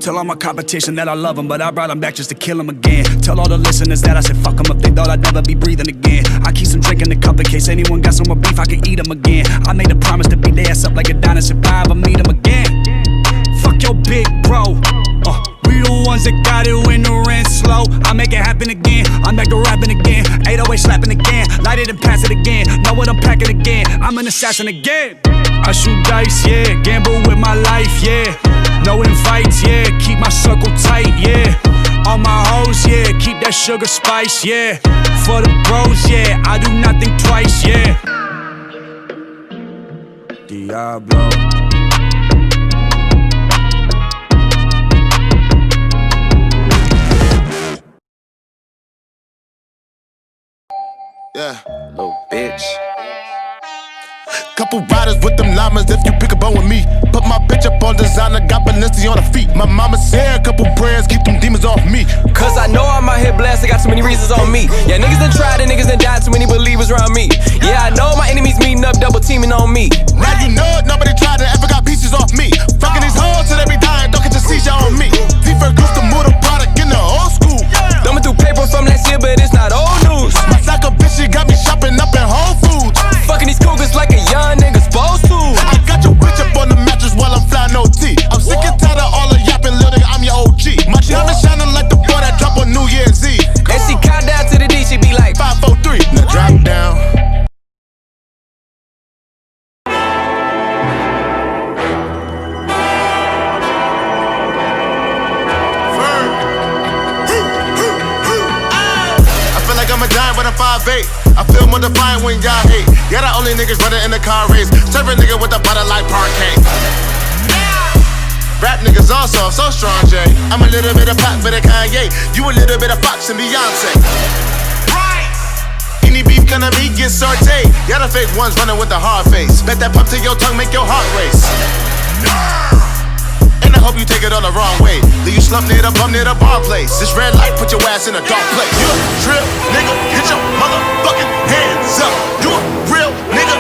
Tell all my competition that I love them, but I brought them back just to kill them again. Tell all the listeners that I said fuck them if they thought I'd never be breathing again. I keep some drink in the cup in case anyone got some more beef, I can eat them again. I made a promise to beat their ass up like a dinosaur if I ever meet them again. Fuck your big bro. We the ones that got it when the rent's slow. I make it happen again. I'm back to rapping again. 808 slapping again. Light it and pass it again. Know what I'm packing again. I'm an assassin again. I shoot dice, yeah. Gamble with my life, yeah. No invites, yeah. Keep my circle tight, yeah. All my hoes, yeah. Keep that sugar spice, yeah. For the bros, yeah. I do nothing twice, yeah. Diablo. Yeah, little bitch. Couple riders with them llamas if you pick a bone with me. Put my bitch up on designer, got Balenci on her feet. My mama said a couple prayers, keep them demons off me. Cause I know I'm out here blessed, I got too many reasons on me. Yeah, niggas done tried and niggas done died, too many believers around me. Yeah, I know my enemies meeting up, double teaming on me. Now you know it, nobody tried to ever got pieces off me. Fucking these hoes till they be dying, don't get your seizure on me. Deeper goose to move the product in the old school. Thumbing through paper from last year, but it's not old news. My psycho bitch, she got me shopping up in Whole Foods. Fucking these cougars like a young nigga supposed to. I got your bitch up on the mattress while I'm flying OT. I'm sick and tired of all the yapping, little nigga, I'm your OG. My diamond shining like the boy that drop on New Year's Eve. And she count down to the D, she be like 5, 4, 3, now drop down. I feel like I'm a giant, but I'm 5'8". I feel more defiant when y'all hate. Yeah, the only niggas running in the car race. Serve a nigga with a butter like parquet. Rap niggas also, so strong, Jay. I'm a little bit of pop for the Kanye. You a little bit of Fox and Beyonce. Any beef gonna be get sauteed. Yeah, the fake ones running with a hard face. Bet that pump to your tongue make your heart race. And I hope you take it all the wrong way. Leave you slumped near the bum near the bar place. This red light put your ass in a dark place. You a real nigga, get your motherfucking hands up. You a real nigga,